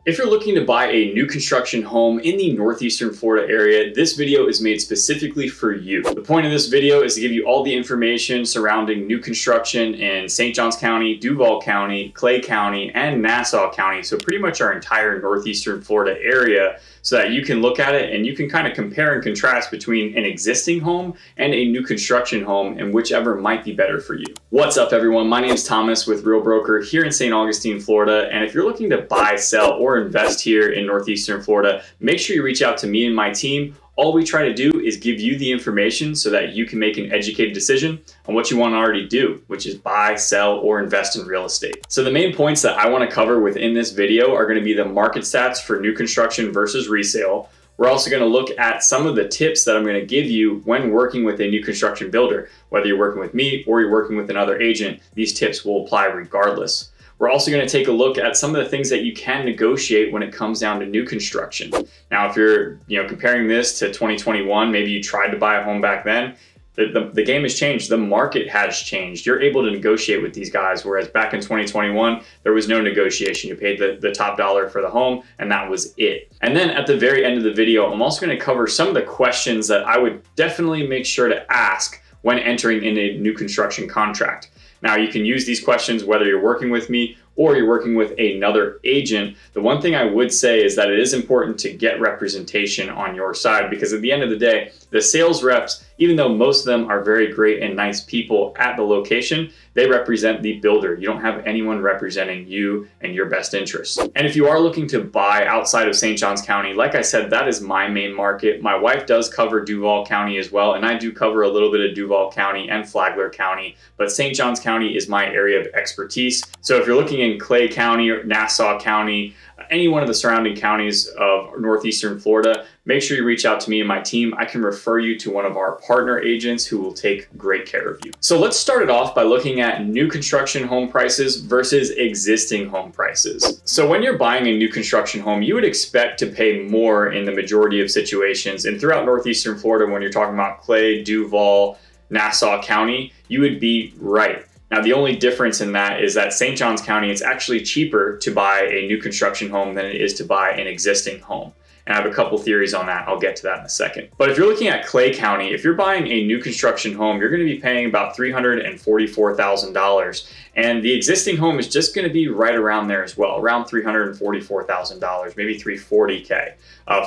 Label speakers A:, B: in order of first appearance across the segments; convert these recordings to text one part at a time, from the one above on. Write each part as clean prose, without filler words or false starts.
A: If you're looking to buy a new construction home in the northeastern Florida area, this video is made specifically for you. The point of this video is to give you all the information surrounding new construction in St. Johns County, Duval County, Clay County, and Nassau County. So pretty much our entire northeastern Florida area, so that you can look at it and you can kind of compare and contrast between an existing home and a new construction home, and whichever might be better for you. What's up, everyone? My name is Thomas with Real Broker here in St. Augustine, Florida. And if you're looking to buy, sell, or invest here in northeastern Florida, make sure you reach out to me and my team. All we try to do is give you the information so that you can make an educated decision on what you want to already do, which is buy, sell, or invest in real estate. So the main points that I want to cover within this video are going to be the market stats for new construction versus resale. We're also going to look at some of the tips that I'm going to give you when working with a new construction builder. Whether you're working with me or you're working with another agent, these tips will apply regardless. We're also going to take a look at some of the things that you can negotiate when it comes down to new construction. Now, if you're comparing this to 2021, maybe you tried to buy a home back then, the game has changed. The market has changed. You're able to negotiate with these guys, whereas back in 2021, there was no negotiation. You paid the top dollar for the home, and that was it. And then at the very end of the video, I'm also going to cover some of the questions that I would definitely make sure to ask when entering in a new construction contract. Now, you can use these questions whether you're working with me or you're working with another agent. The one thing I would say is that it is important to get representation on your side, because at the end of the day, the sales reps, even though most of them are very great and nice people at the location, they represent the builder. You don't have anyone representing you and your best interests. And if you are looking to buy outside of St. Johns County, like I said, that is my main market. My wife does cover Duval County as well, and I do cover a little bit of Duval County and Flagler County, but St. Johns County is my area of expertise. So if you're looking in Clay County or Nassau County, any one of the surrounding counties of northeastern Florida, make sure you reach out to me and my team. I can refer you to one of our partner agents who will take great care of you. So let's start it off by looking at new construction home prices versus existing home prices. So when you're buying a new construction home, you would expect to pay more in the majority of situations. And throughout northeastern Florida, when you're talking about Clay, Duval, Nassau County, you would be right. Now, the only difference in that is that St. Johns County, it's actually cheaper to buy a new construction home than it is to buy an existing home. And I have a couple theories on that. I'll get to that in a second. But if you're looking at Clay County, if you're buying a new construction home, you're going to be paying about $344,000. And the existing home is just going to be right around there as well, around $344,000, maybe $340K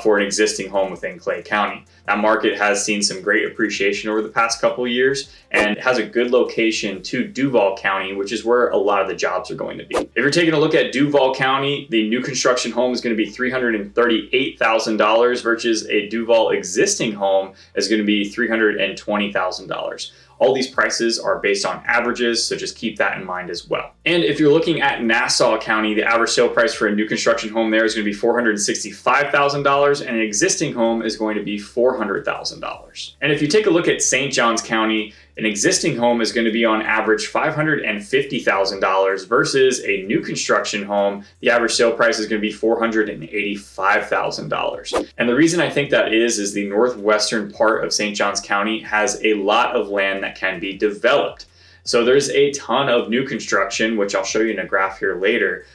A: for an existing home within Clay County. That market has seen some great appreciation over the past couple of years and has a good location to Duval County, which is where a lot of the jobs are going to be. If you're taking a look at Duval County, the new construction home is going to be $338,000 versus a Duval existing home is going to be $320,000. All these prices are based on averages, so just keep that in mind as well. And if you're looking at Nassau County, the average sale price for a new construction home there is going to be $465,000, and an existing home is going to be $400,000. And if you take a look at St. Johns County, an existing home is going to be on average $550,000 versus a new construction home. The average sale price is going to be $485,000. And the reason I think that is the northwestern part of St. Johns County has a lot of land that can be developed. So there's a ton of new construction, which I'll show you in a graph here later,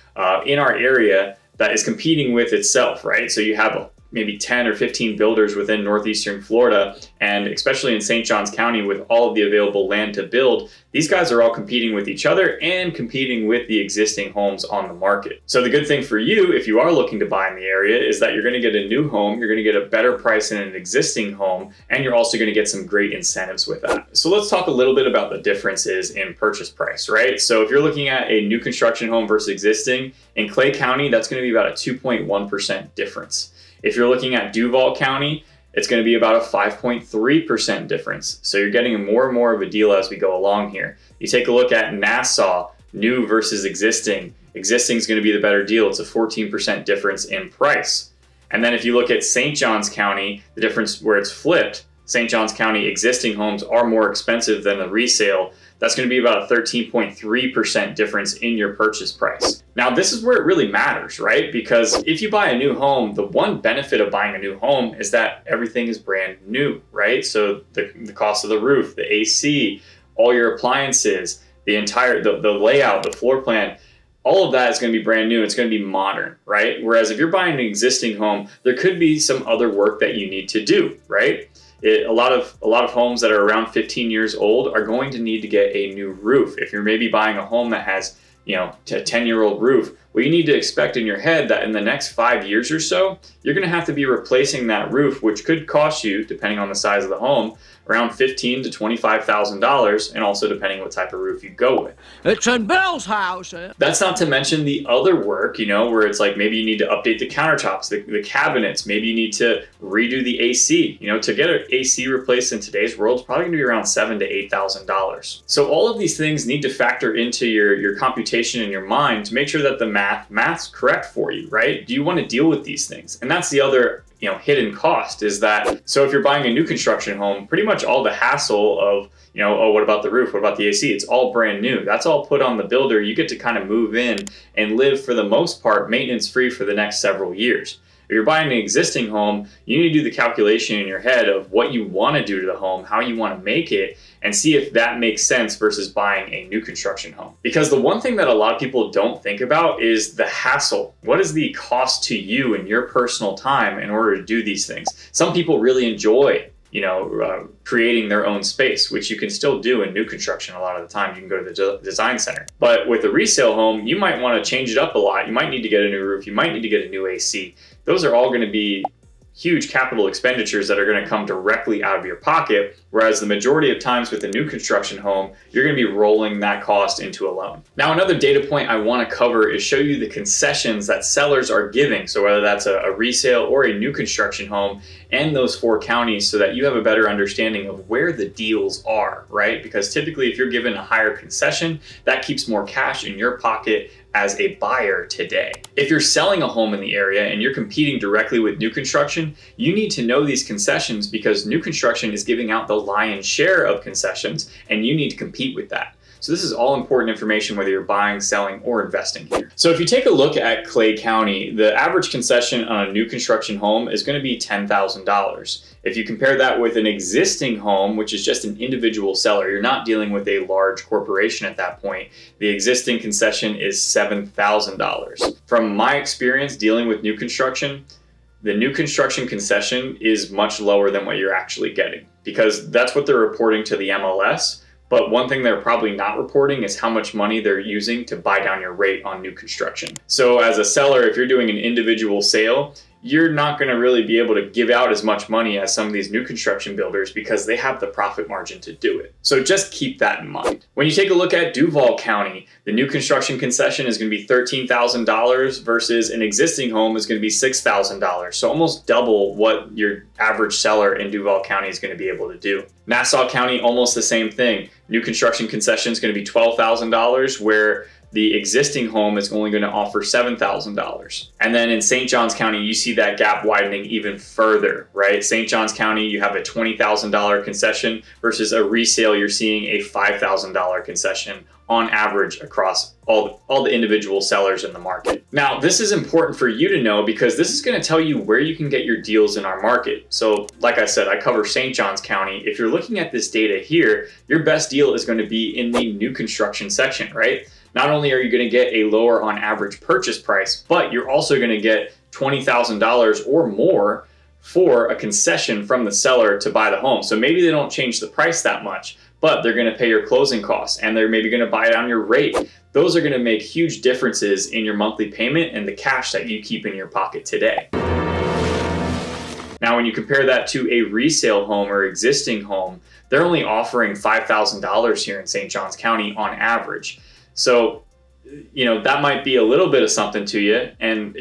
A: in our area that is competing with itself, right? So you have maybe 10 or 15 builders within northeastern Florida, and especially in St. Johns County with all of the available land to build, these guys are all competing with each other and competing with the existing homes on the market. So the good thing for you, if you are looking to buy in the area, is that you're going to get a new home, you're going to get a better price than an existing home, and you're also going to get some great incentives with that. So let's talk a little bit about the differences in purchase price, right? So if you're looking at a new construction home versus existing, in Clay County, that's going to be about a 2.1% difference. If you're looking at Duval County, it's going to be about a 5.3% difference. So you're getting more and more of a deal as we go along here. You take a look at Nassau, new versus existing. Existing is going to be the better deal. It's a 14% difference in price. And then if you look at St. Johns County, the difference where it's flipped, St. Johns County existing homes are more expensive than the resale. That's going to be about a 13.3% difference in your purchase price. Now, this is where it really matters, right? Because if you buy a new home, the one benefit of buying a new home is that everything is brand new, right? So the cost of the roof, the AC, all your appliances, the layout, the floor plan, all of that is going to be brand new. It's going to be modern, right? Whereas if you're buying an existing home, there could be some other work that you need to do, right? A lot of homes that are around 15 years old are going to need to get a new roof. If you're maybe buying a home that has, a 10-year-old roof, well, you need to expect in your head that in the next 5 years or so, you're going to have to be replacing that roof, which could cost you, depending on the size of the home, around $15,000 to $25,000, and also depending what type of roof you go with. It's in Bill's house. That's not to mention the other work, where it's like maybe you need to update the countertops, the cabinets. Maybe you need to redo the AC. To get an AC replaced in today's world is probably going to be around $7,000 to $8,000. So all of these things need to factor into your computation in your mind to make sure that the math's correct for you, right? Do you want to deal with these things? And that's the other hidden cost, is that, so if you're buying a new construction home, pretty much all the hassle of, oh, what about the roof? What about the AC? It's all brand new. That's all put on the builder. You get to kind of move in and live, for the most part, maintenance free for the next several years. If you're buying an existing home, you need to do the calculation in your head of what you want to do to the home, how you want to make it, and see if that makes sense versus buying a new construction home. Because the one thing that a lot of people don't think about is the hassle. What is the cost to you and your personal time in order to do these things? Some people really enjoy creating their own space, which you can still do in new construction. A lot of the time you can go to the design center. But with a resale home, you might want to change it up a lot. You might need to get a new roof. You might need to get a new AC. Those are all going to be huge capital expenditures that are going to come directly out of your pocket, whereas the majority of times with a new construction home, you're going to be rolling that cost into a loan. Now, another data point I want to cover is show you the concessions that sellers are giving. So whether that's a resale or a new construction home, and those 4 counties, so that you have a better understanding of where the deals are, right? Because typically if you're given a higher concession, that keeps more cash in your pocket as a buyer today. If you're selling a home in the area and you're competing directly with new construction, you need to know these concessions, because new construction is giving out the lion's share of concessions and you need to compete with that. So this is all important information whether you're buying, selling, or investing here. So if you take a look at Clay County, the average concession on a new construction home is going to be $10,000. If you compare that with an existing home, which is just an individual seller, you're not dealing with a large corporation at that point, the existing concession is $7,000. From my experience dealing with new construction, the new construction concession is much lower than what you're actually getting, because that's what they're reporting to the MLS. But one thing they're probably not reporting is how much money they're using to buy down your rate on new construction. So as a seller, if you're doing an individual sale, you're not going to really be able to give out as much money as some of these new construction builders, because they have the profit margin to do it. So just keep that in mind. When you take a look at Duval County, the new construction concession is going to be $13,000 versus an existing home is going to be $6,000. So almost double what your average seller in Duval County is going to be able to do. Nassau County, almost the same thing. New construction concession is going to be $12,000, where the existing home is only going to offer $7,000. And then in St. Johns County, you see that gap widening even further, right? St. Johns County, you have a $20,000 concession versus a resale, you're seeing a $5,000 concession on average across all the individual sellers in the market. Now, this is important for you to know, because this is going to tell you where you can get your deals in our market. So like I said, I cover St. Johns County. If you're looking at this data here, your best deal is going to be in the new construction section, right? Not only are you going to get a lower on average purchase price, but you're also going to get $20,000 or more for a concession from the seller to buy the home. So maybe they don't change the price that much, but they're going to pay your closing costs, and they're maybe going to buy down your rate. Those are going to make huge differences in your monthly payment and the cash that you keep in your pocket today. Now, when you compare that to a resale home or existing home, they're only offering $5,000 here in St. Johns County on average. So, that might be a little bit of something to you. And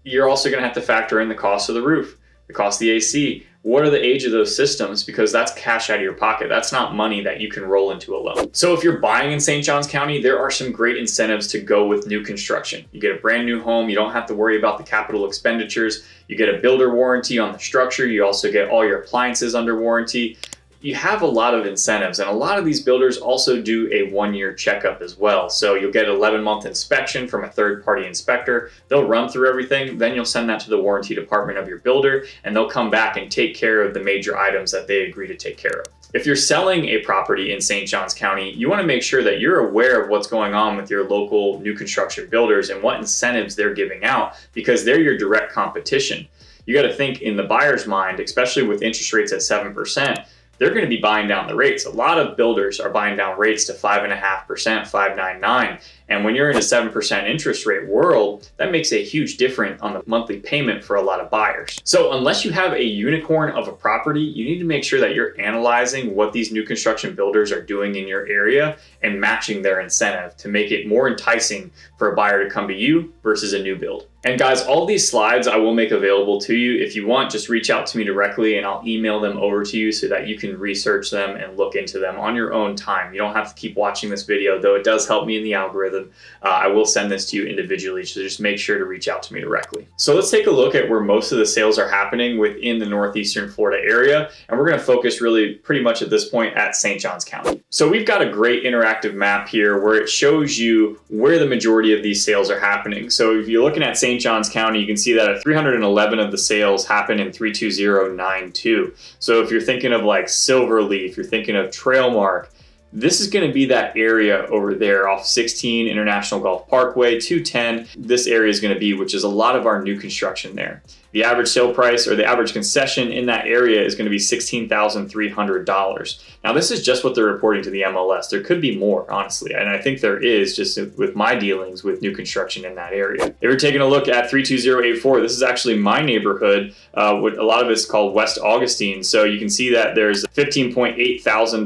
A: you're also going to have to factor in the cost of the roof, the cost of the AC. What are the age of those systems? Because that's cash out of your pocket. That's not money that you can roll into a loan. So if you're buying in St. Johns County, there are some great incentives to go with new construction. You get a brand new home. You don't have to worry about the capital expenditures. You get a builder warranty on the structure. You also get all your appliances under warranty. You have a lot of incentives, and a lot of these builders also do a 1-year checkup as well. So you'll get an 11-month inspection from a third-party inspector. They'll run through everything, then you'll send that to the warranty department of your builder, and they'll come back and take care of the major items that they agree to take care of. If you're selling a property in St. Johns County, you want to make sure that you're aware of what's going on with your local new construction builders and what incentives they're giving out, because they're your direct competition. You got to think in the buyer's mind, especially with interest rates at 7%, they're going to be buying down the rates. A lot of builders are buying down rates to 5.5%, 5.99. And when you're in a 7% interest rate world, that makes a huge difference on the monthly payment for a lot of buyers. So unless you have a unicorn of a property, you need to make sure that you're analyzing what these new construction builders are doing in your area and matching their incentive to make it more enticing for a buyer to come to you versus a new build. And guys, all these slides I will make available to you. If you want, just reach out to me directly and I'll email them over to you so that you can research them and look into them on your own time. You don't have to keep watching this video, though it does help me in the algorithm. I will send this to you individually, so just make sure to reach out to me directly. So let's take a look at where most of the sales are happening within the northeastern Florida area. And we're going to focus really pretty much at this point at St. Johns County. So we've got a great interactive map here where it shows you where the majority of these sales are happening. So if you're looking at St. Johns County, you can see that 311 of the sales happen in 32092. So if you're thinking of like Silverleaf, you're thinking of Trailmark, this is going to be that area over there off 16 International Golf Parkway, 210. This area is going to be, which is a lot of our new construction there. The average sale price or the average concession in that area is going to be $16,300. Now, this is just what they're reporting to the MLS. There could be more, honestly, and I think there is just with my dealings with new construction in that area. If you're taking a look at 32084, this is actually my neighborhood. What a lot of it's called West Augustine. So you can see that there's a $15.8 thousand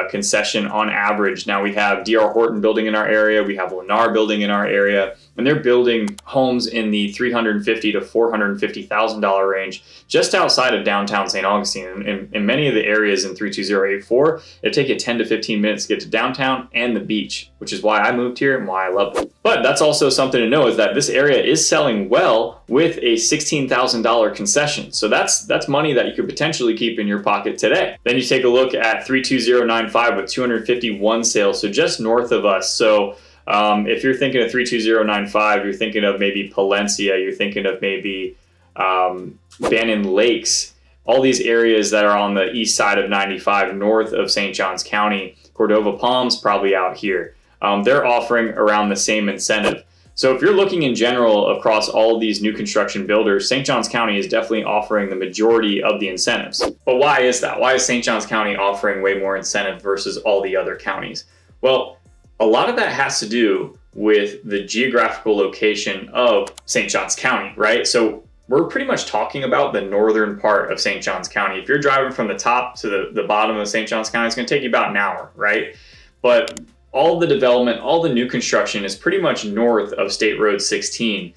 A: concession on average. Now we have D.R. Horton building in our area. We have Lennar building in our area. And they're building homes in the $350,000 to $450,000 range just outside of downtown St. Augustine. In many of the areas in 32084, it'll take you 10 to 15 minutes to get to downtown and the beach, which is why I moved here and why I love it. But that's also something to know, is that this area is selling well with a $16,000 concession. So that's money that you could potentially keep in your pocket today. Then you take a look at 32095 with 251 sales, so just north of us. So if you're thinking of 32095, you're thinking of maybe Palencia, you're thinking of maybe Bannon Lakes, all these areas that are on the east side of 95 north of St. Johns County. Cordova Palms probably out here. They're offering around the same incentive. So if you're looking in general across all these new construction builders, St. Johns County is definitely offering the majority of the incentives. But why is that? Why is St. Johns County offering way more incentive versus all the other counties? Well, a lot of that has to do with the geographical location of St. Johns County, right? So we're pretty much talking about the northern part of St. Johns County. If you're driving from the top to the bottom of St. Johns County, it's going to take you about an hour, right? But all the development, all the new construction is pretty much north of State Road 16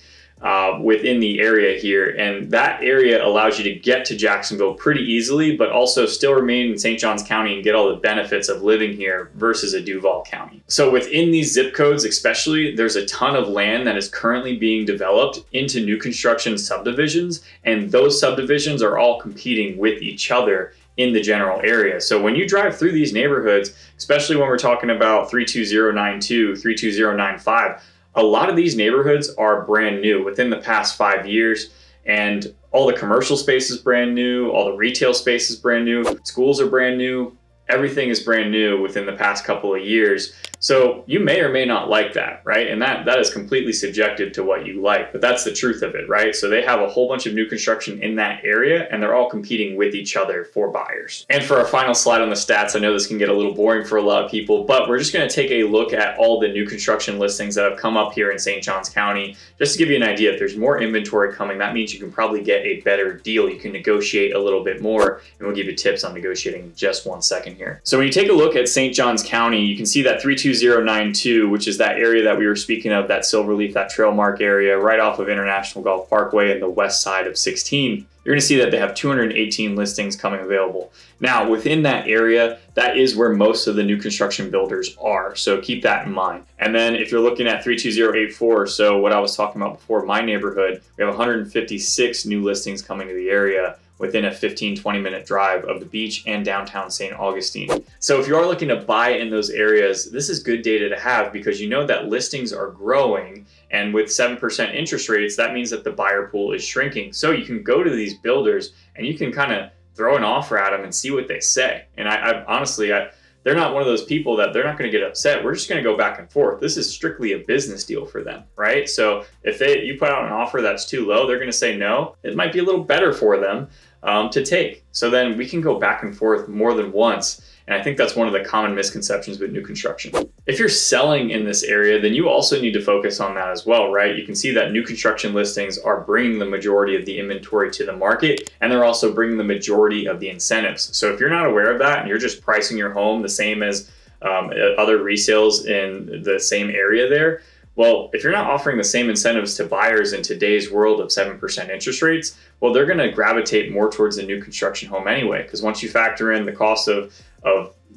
A: within the area here. And that area allows you to get to Jacksonville pretty easily, but also still remain in St. Johns County and get all the benefits of living here versus a Duval County. So within these zip codes especially, there's a ton of land that is currently being developed into new construction subdivisions, and those subdivisions are all competing with each other in the general area. So when you drive through these neighborhoods, especially when we're talking about 32092, 32095, a lot of these neighborhoods are brand new within the past 5 years, and all the commercial space is brand new, all the retail space is brand new, schools are brand new, everything is brand new within the past couple of years. So you may or may not like that, right? And that is completely subjective to what you like, but that's the truth of it, right? So they have a whole bunch of new construction in that area, and they're all competing with each other for buyers. And for our final slide on the stats, I know this can get a little boring for a lot of people, but we're just going to take a look at all the new construction listings that have come up here in St. Johns County. Just to give you an idea, if there's more inventory coming, that means you can probably get a better deal. You can negotiate a little bit more, and we'll give you tips on negotiating in just 1 second here. So when you take a look at St. Johns County, you can see that 32092, which is that area that we were speaking of, that Silverleaf, that Trailmark area, right off of International Golf Parkway and the west side of 16. You're going to see that they have 218 listings coming available. Now, within that area, that is where most of the new construction builders are. So keep that in mind. And then if you're looking at 32084, so what I was talking about before, my neighborhood, we have 156 new listings coming to the area within a 15-20 minute drive of the beach and downtown St. Augustine. So if you are looking to buy in those areas, this is good data to have, because you know that listings are growing, and with 7% interest rates, that means that the buyer pool is shrinking. So you can go to these builders and you can kind of throw an offer at them and see what they say. And I honestly, they're not one of those people that they're not going to get upset. We're just going to go back and forth. This is strictly a business deal for them, right? So if you put out an offer that's too low, they're going to say no. It might be a little better for them to take. So then we can go back and forth more than once. And I think that's one of the common misconceptions with new construction. If you're selling in this area, then you also need to focus on that as well, right? You can see that new construction listings are bringing the majority of the inventory to the market, and they're also bringing the majority of the incentives. So if you're not aware of that and you're just pricing your home the same as other resales in the same area there, well, if you're not offering the same incentives to buyers in today's world of 7% interest rates, well, they're going to gravitate more towards the new construction home anyway. Because once you factor in the cost of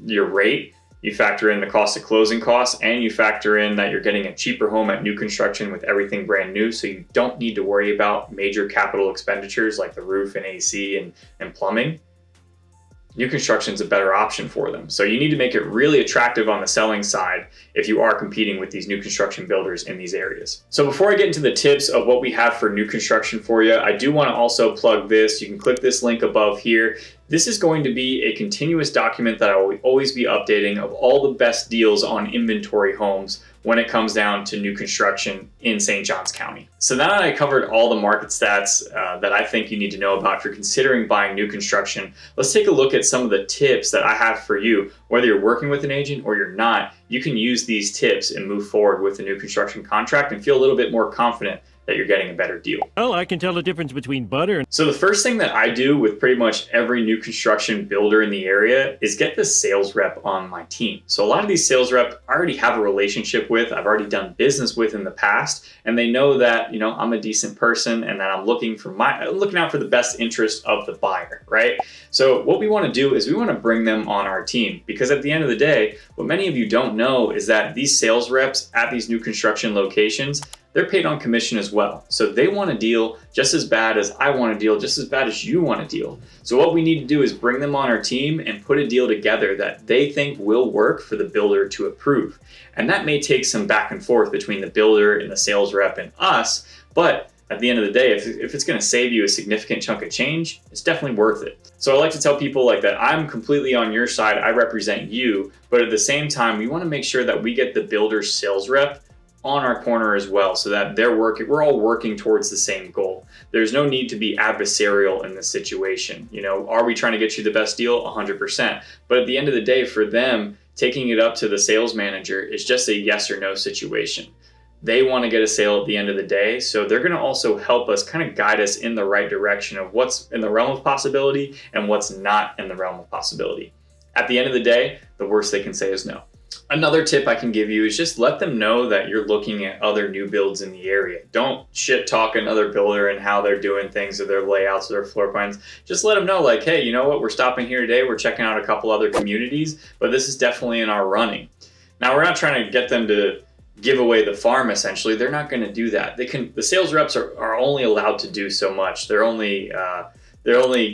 A: your rate, you factor in the cost of closing costs, and you factor in that you're getting a cheaper home at new construction with everything brand new. So you don't need to worry about major capital expenditures like the roof and AC and plumbing. New construction is a better option for them. So you need to make it really attractive on the selling side if you are competing with these new construction builders in these areas. So before I get into the tips of what we have for new construction for you, I do want to also plug this. You can click this link above here. This is going to be a continuous document that I will always be updating of all the best deals on inventory homes when it comes down to new construction in St. Johns County. So now that I covered all the market stats that I think you need to know about if you're considering buying new construction, let's take a look at some of the tips that I have for you. Whether you're working with an agent or you're not, you can use these tips and move forward with a new construction contract and feel a little bit more confident that you're getting a better deal.
B: Well, I can tell the difference between butter and...
A: So the first thing that I do with pretty much every new construction builder in the area is get the sales rep on my team. So a lot of these sales reps I already have a relationship with, I've already done business with in the past, and they know that, I'm a decent person and that I'm looking out for the best interest of the buyer, right? So what we want to do is we want to bring them on our team, because at the end of the day, what many of you don't know is that these sales reps at these new construction locations, they're paid on commission as well. So they want a deal just as bad as I want a deal, just as bad as you want a deal. So what we need to do is bring them on our team and put a deal together that they think will work for the builder to approve. And that may take some back and forth between the builder and the sales rep and us, but at the end of the day, if it's going to save you a significant chunk of change, it's definitely worth it. So I like to tell people like that I'm completely on your side, I represent you, but at the same time, we want to make sure that we get the builder's sales rep on our corner as well, so that we're all working towards the same goal. There's no need to be adversarial in this situation. Are we trying to get you the best deal? 100%. But at the end of the day, for them, taking it up to the sales manager is just a yes or no situation. They want to get a sale at the end of the day, so they're going to also help us kind of guide us in the right direction of what's in the realm of possibility and what's not in the realm of possibility. At the end of the day, the worst they can say is no. Another tip I can give you is just let them know that you're looking at other new builds in the area. Don't shit talk another builder and how they're doing things or their layouts or their floor plans. Just let them know like, hey, you know what? We're stopping here today. We're checking out a couple other communities, but this is definitely in our running. Now, we're not trying to get them to give away the farm, essentially. They're not going to do that. The sales reps are only allowed to do so much. They're only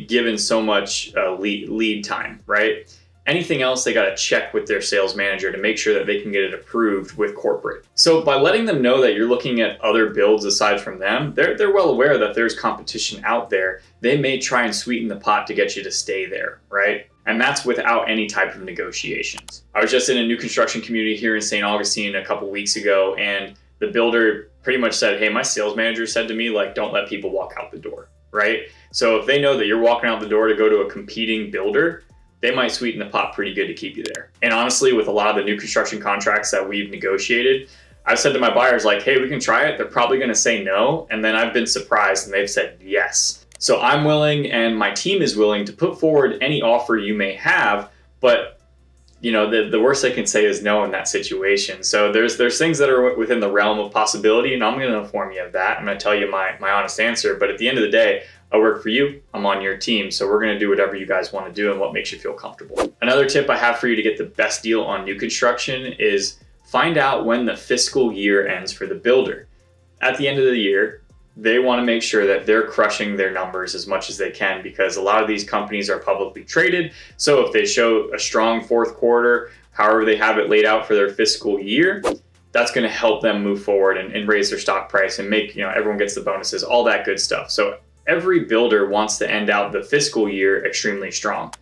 A: given so much lead time, right? Anything else, they got to check with their sales manager to make sure that they can get it approved with corporate. So by letting them know that you're looking at other builds aside from them, they're well aware that there's competition out there. They may try and sweeten the pot to get you to stay there, right? And that's without any type of negotiations. I was just in a new construction community here in St. Augustine a couple weeks ago, and the builder pretty much said, hey, my sales manager said to me, like, don't let people walk out the door, right? So if they know that you're walking out the door to go to a competing builder, they might sweeten the pot pretty good to keep you there. And honestly, with a lot of the new construction contracts that we've negotiated, I've said to my buyers like, hey, we can try it. They're probably going to say no. And then I've been surprised and they've said yes. So I'm willing and my team is willing to put forward any offer you may have, but the worst they can say is no in that situation. So there's things that are within the realm of possibility, and I'm going to inform you of that. I'm going to tell you my honest answer. But at the end of the day, I work for you, I'm on your team, so we're going to do whatever you guys want to do and what makes you feel comfortable. Another tip I have for you to get the best deal on new construction is find out when the fiscal year ends for the builder. At the end of the year, they want to make sure that they're crushing their numbers as much as they can, because a lot of these companies are publicly traded. So if they show a strong fourth quarter, however they have it laid out for their fiscal year, that's going to help them move forward and raise their stock price and make, everyone gets the bonuses, all that good stuff. So every builder wants to end out the fiscal year extremely strong.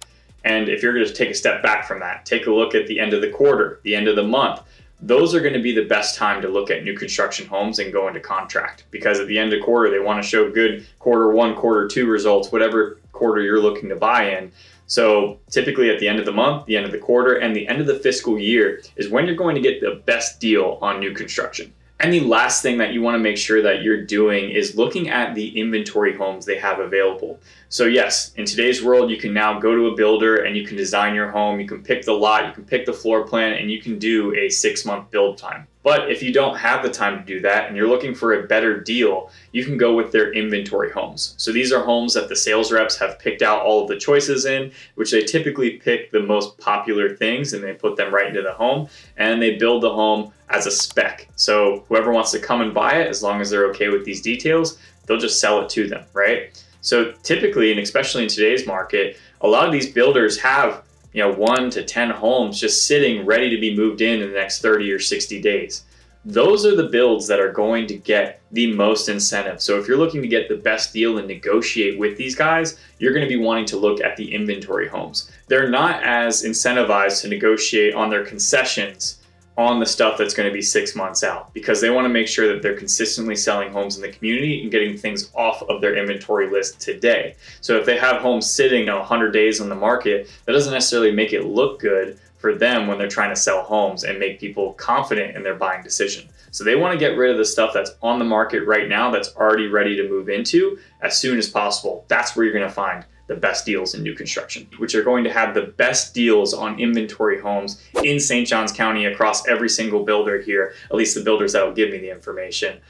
A: And if you're going to take a step back from that, take a look at the end of the quarter, the end of the month. Those are going to be the best time to look at new construction homes and go into contract, because at the end of the quarter, they want to show good quarter one, quarter two results, whatever quarter you're looking to buy in. So typically at the end of the month, the end of the quarter, and the end of the fiscal year is when you're going to get the best deal on new construction. And the last thing that you want to make sure that you're doing is looking at the inventory homes they have available. So yes, in today's world, you can now go to a builder and you can design your home, you can pick the lot, you can pick the floor plan, and you can do a 6-month build time. But if you don't have the time to do that and you're looking for a better deal, you can go with their inventory homes. So these are homes that the sales reps have picked out all of the choices in, which they typically pick the most popular things and they put them right into the home, and they build the home as a spec. So whoever wants to come and buy it, as long as they're okay with these details, they'll just sell it to them, right? So typically, and especially in today's market, a lot of these builders have 1 to 10 homes just sitting ready to be moved in the next 30 or 60 days. Those are the builds that are going to get the most incentive. So if you're looking to get the best deal and negotiate with these guys, you're going to be wanting to look at the inventory homes. They're not as incentivized to negotiate on their concessions on the stuff that's going to be 6 months out, because they want to make sure that they're consistently selling homes in the community and getting things off of their inventory list today. So if they have homes sitting 100 days on the market, that doesn't necessarily make it look good for them when they're trying to sell homes and make people confident in their buying decision. So they want to get rid of the stuff that's on the market right now that's already ready to move into as soon as possible. That's where you're going to find the best deals in new construction, which are going to have the best deals on inventory homes in St. Johns County across every single builder here, at least the builders that will give me the information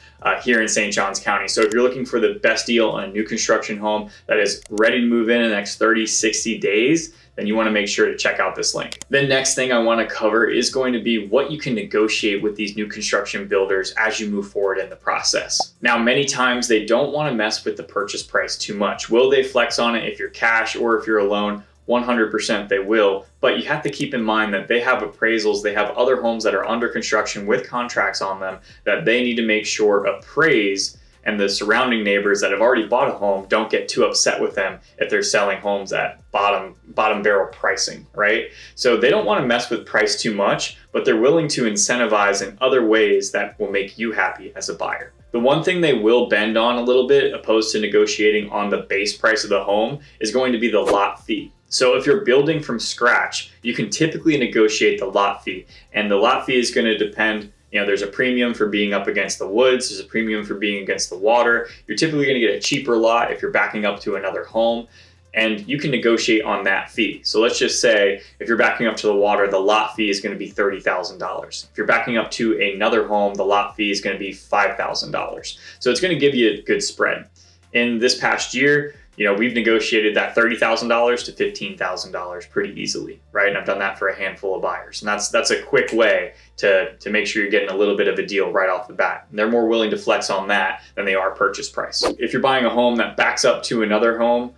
A: here in St. Johns County. So if you're looking for the best deal on a new construction home that is ready to move in the next 30, 60 days, then you want to make sure to check out this link. The next thing I want to cover is going to be what you can negotiate with these new construction builders as you move forward in the process. Now, many times they don't want to mess with the purchase price too much. Will they flex on it if you're cash or if you're a loan? 100% they will, but you have to keep in mind that they have appraisals, they have other homes that are under construction with contracts on them that they need to make sure appraise, and the surrounding neighbors that have already bought a home don't get too upset with them if they're selling homes at bottom barrel pricing, right? So they don't want to mess with price too much, but they're willing to incentivize in other ways that will make you happy as a buyer. The one thing they will bend on a little bit, opposed to negotiating on the base price of the home, is going to be the lot fee. So if you're building from scratch, you can typically negotiate the lot fee, and the lot fee is going to depend. There's a premium for being up against the woods. There's a premium for being against the water. You're typically going to get a cheaper lot if you're backing up to another home, and you can negotiate on that fee. So let's just say if you're backing up to the water, the lot fee is going to be $30,000. If you're backing up to another home, the lot fee is going to be $5,000. So it's going to give you a good spread. In this past year, we've negotiated that $30,000 to $15,000 pretty easily, right? And I've done that for a handful of buyers. And that's a quick way to make sure you're getting a little bit of a deal right off the bat. And they're more willing to flex on that than they are purchase price. If you're buying a home that backs up to another home,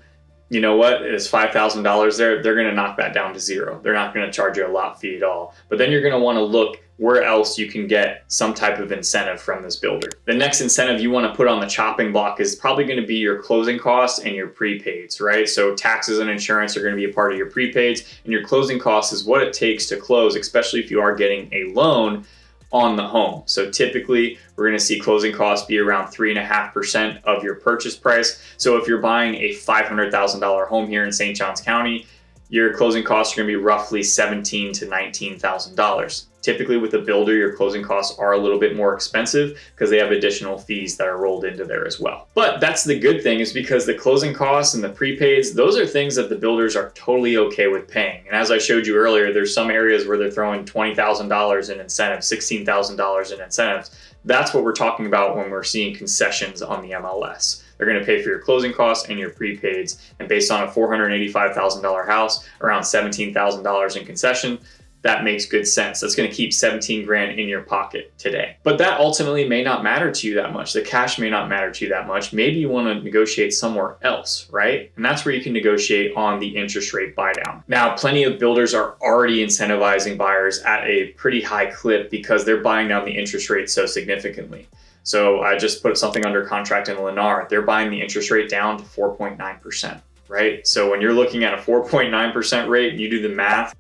A: you know what, it's $5,000 there, they're going to knock that down to zero. They're not going to charge you a lot fee at all. But then you're going to want to look where else you can get some type of incentive from this builder. The next incentive you want to put on the chopping block is probably going to be your closing costs and your prepaids, right? So taxes and insurance are going to be a part of your prepaids, and your closing costs is what it takes to close, especially if you are getting a loan on the home. So typically we're going to see closing costs be around 3.5% of your purchase price. So if you're buying a $500,000 home here in St. Johns County, your closing costs are going to be roughly $17,000 to $19,000. Typically with a builder, your closing costs are a little bit more expensive because they have additional fees that are rolled into there as well. But that's the good thing, is because the closing costs and the prepaids, those are things that the builders are totally okay with paying. And as I showed you earlier, there's some areas where they're throwing $20,000 in incentives, $16,000 in incentives. That's what we're talking about when we're seeing concessions on the MLS. They're going to pay for your closing costs and your prepaids. And based on a $485,000 house, around $17,000 in concession, that makes good sense. That's going to keep 17 grand in your pocket today. But that ultimately may not matter to you that much. The cash may not matter to you that much. Maybe you want to negotiate somewhere else, right? And that's where you can negotiate on the interest rate buy down. Now, plenty of builders are already incentivizing buyers at a pretty high clip because they're buying down the interest rate so significantly. So I just put something under contract in Lennar. They're buying the interest rate down to 4.9%, right? So when you're looking at a 4.9% rate and you do the math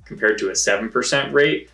A: compared to a 7% rate,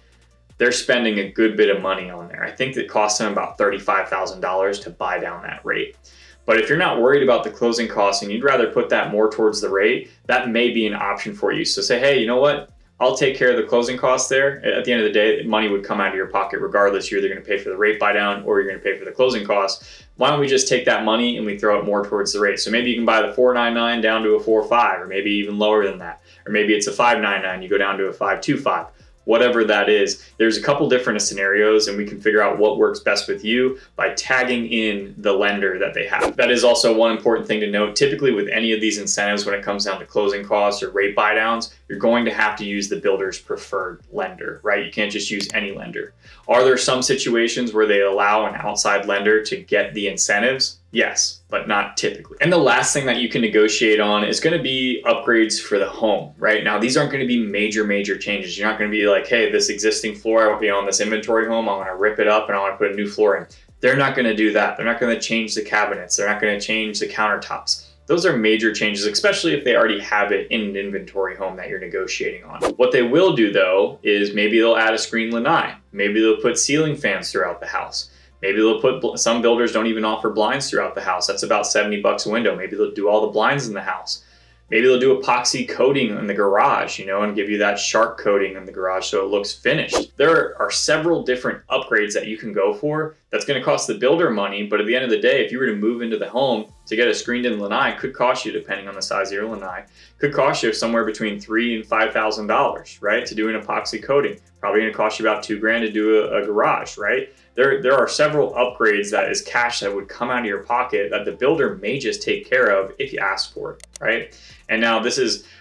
A: they're spending a good bit of money on there. I think it costs them about $35,000 to buy down that rate. But if you're not worried about the closing costs and you'd rather put that more towards the rate, that may be an option for you. So say, hey, you know what? I'll take care of the closing costs there. At the end of the day, money would come out of your pocket regardless. You're either going to pay for the rate buy down or you're going to pay for the closing costs. Why don't we just take that money and we throw it more towards the rate? So maybe you can buy the 499 down to a 45, or maybe even lower than that. Or maybe it's a 599, you go down to a 525. Whatever that is, there's a couple different scenarios and we can figure out what works best with you by tagging in the lender that they have. That is also one important thing to note. Typically with any of these incentives, when it comes down to closing costs or rate buy downs, you're going to have to use the builder's preferred lender, right? You can't just use any lender. Are there some situations where they allow an outside lender to get the incentives? Yes, but not typically. And the last thing that you can negotiate on is going to be upgrades for the home, right? Now, these aren't going to be major changes. You're not going to be like, hey, this existing floor, on this inventory home, I want to rip it up and I want to put a new floor in. They're not going to do that. They're not going to change the cabinets. They're not going to change the countertops. Those are major changes, especially if they already have it in an inventory home that you're negotiating on. What they will do though, is maybe they'll add a screen lanai. Maybe they'll put ceiling fans throughout the house. Maybe they'll put, some builders don't even offer blinds throughout the house. That's about $70 a window. Maybe they'll do all the blinds in the house. Maybe they'll do epoxy coating in the garage, and give you that shark coating in the garage so it looks finished. There are several different upgrades that you can go for. That's going to cost the builder money, but at the end of the day, if you were to move into the home to get a screened-in lanai, could cost you, depending on the size of your lanai, could cost you somewhere between $3,000 and $5,000, right? To do an epoxy coating, probably going to cost you about $2,000 to do a garage, right? There are several upgrades that is cash that would come out of your pocket that the builder may just take care of if you ask for it, right? And now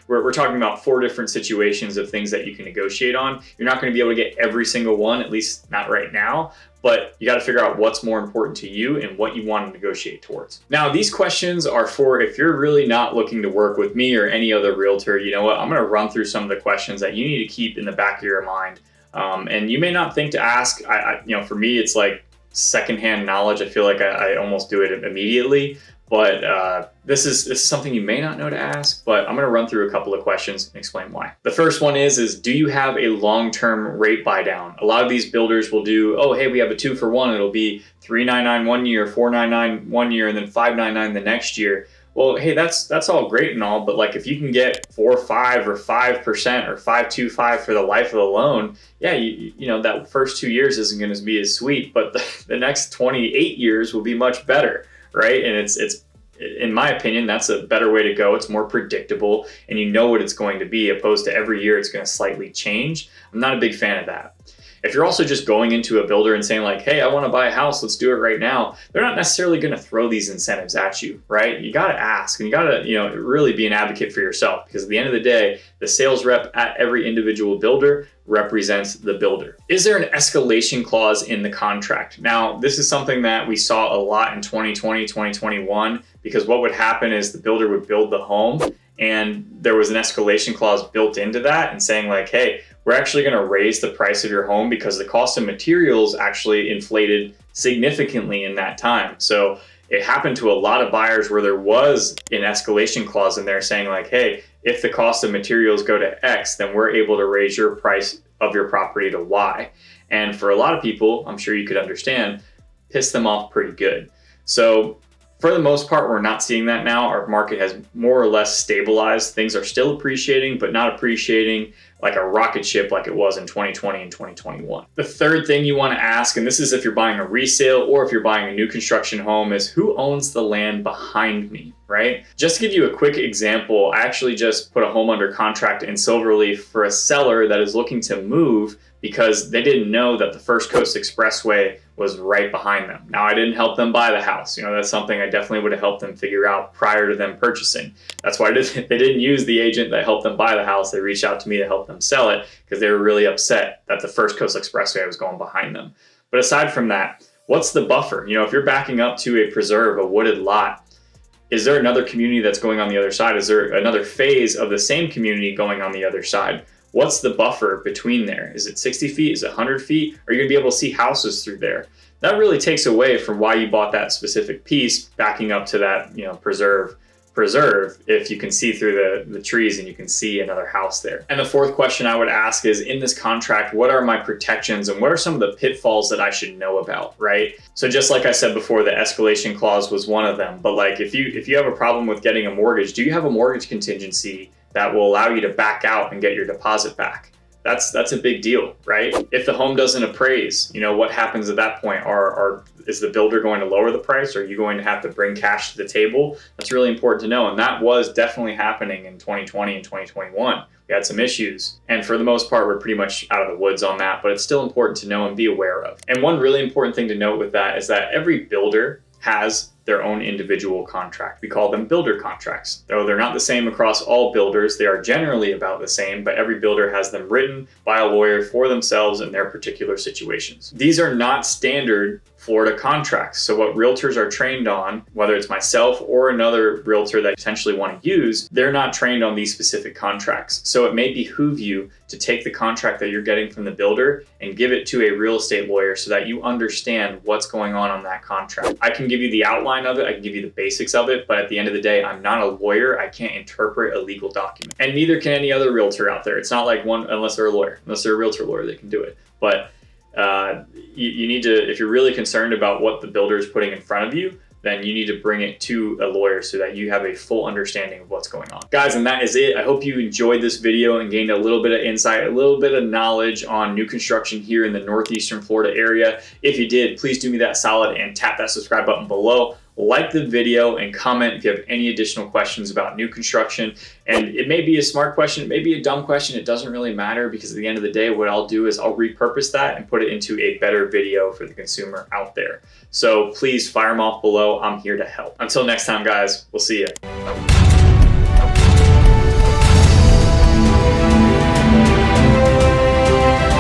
A: we're talking about 4 different situations of things that you can negotiate on. You're not going to be able to get every single one, at least not right now, but you got to figure out what's more important to you and what you want to negotiate towards. Now, these questions are for if you're really not looking to work with me or any other realtor. You know what? I'm going to run through some of the questions that you need to keep in the back of your mind. And you may not think to ask. For me, it's like secondhand knowledge. I feel like I almost do it immediately. But this is something you may not know to ask, but I'm going to run through a couple of questions and explain why. The first one is do you have a long-term rate buy down? A lot of these builders will do, oh, hey, we have a 2-for-1. It'll be $399 one year, $499 one year, and then $599 the next year. Well, hey, that's all great and all, but like if you can get 4 or 5 or 5% or 5.25 for the life of the loan, yeah, that first 2 years isn't going to be as sweet, but the next 28 years will be much better, right? And it's in my opinion, that's a better way to go. It's more predictable and you know what it's going to be, opposed to every year it's going to slightly change. I'm not a big fan of that. If you're also just going into a builder and saying like, hey, I want to buy a house, let's do it right now, they're not necessarily going to throw these incentives at you, right? You got to ask and you got to, really be an advocate for yourself, because at the end of the day, the sales rep at every individual builder represents the builder. Is there an escalation clause in the contract? Now, this is something that we saw a lot in 2020, 2021, because what would happen is the builder would build the home and there was an escalation clause built into that and saying like, hey, we're actually going to raise the price of your home because the cost of materials actually inflated significantly in that time. So it happened to a lot of buyers where there was an escalation clause in there saying like, hey, if the cost of materials go to X, then we're able to raise your price of your property to Y. And for a lot of people, I'm sure you could understand, piss them off pretty good. So for the most part, we're not seeing that now. Our market has more or less stabilized. Things are still appreciating, but not appreciating like a rocket ship like it was in 2020 and 2021. The third thing you want to ask, and this is if you're buying a resale or if you're buying a new construction home, is who owns the land behind me, right? Just to give you a quick example, I actually just put a home under contract in Silverleaf for a seller that is looking to move because they didn't know that the First Coast Expressway was right behind them. Now, I didn't help them buy the house. That's something I definitely would have helped them figure out prior to them purchasing. That's why they didn't use the agent that helped them buy the house. They reached out to me to help them sell it because they were really upset that the First Coast Expressway was going behind them. But aside from that, what's the buffer? If you're backing up to a preserve, a wooded lot, is there another community that's going on the other side? Is there another phase of the same community going on the other side? What's the buffer between there? Is it 60 feet? Is it 100 feet? Are you gonna be able to see houses through there? That really takes away from why you bought that specific piece, backing up to that, preserve if you can see through the trees and you can see another house there. And the fourth question I would ask is, in this contract, what are my protections and what are some of the pitfalls that I should know about, right? So just like I said before, the escalation clause was one of them. But like if you have a problem with getting a mortgage, do you have a mortgage contingency that will allow you to back out and get your deposit back? That's a big deal, right? If the home doesn't appraise, what happens at that point? Is the builder going to lower the price? Or are you going to have to bring cash to the table? That's really important to know. And that was definitely happening in 2020 and 2021. We had some issues. And for the most part, we're pretty much out of the woods on that, but it's still important to know and be aware of. And one really important thing to note with that is that every builder has their own individual contract. We call them builder contracts. Though they're not the same across all builders, they are generally about the same, but every builder has them written by a lawyer for themselves in their particular situations. These are not standard Florida contracts. So what realtors are trained on, whether it's myself or another realtor that potentially want to use, they're not trained on these specific contracts. So it may behoove you to take the contract that you're getting from the builder and give it to a real estate lawyer so that you understand what's going on that contract. I can give you the outline of it, I can give you the basics of it, but at the end of the day, I'm not a lawyer. I can't interpret a legal document. And neither can any other realtor out there. It's not like one, unless they're a lawyer, unless they're a realtor lawyer, they can do it. But you need to, if you're really concerned about what the builder is putting in front of you, then you need to bring it to a lawyer so that you have a full understanding of what's going on. Guys, and that is it. I hope you enjoyed this video and gained a little bit of insight, a little bit of knowledge on new construction here in the northeastern Florida area. If you did, please do me that solid and tap that subscribe button below. Like the video and comment if you have any additional questions about new construction. And it may be a smart question, it may be a dumb question, it doesn't really matter, because at the end of the day, what I'll do is I'll repurpose that and put it into a better video for the consumer out there. So please fire them off below. I'm here to help. Until next time, guys, we'll see you.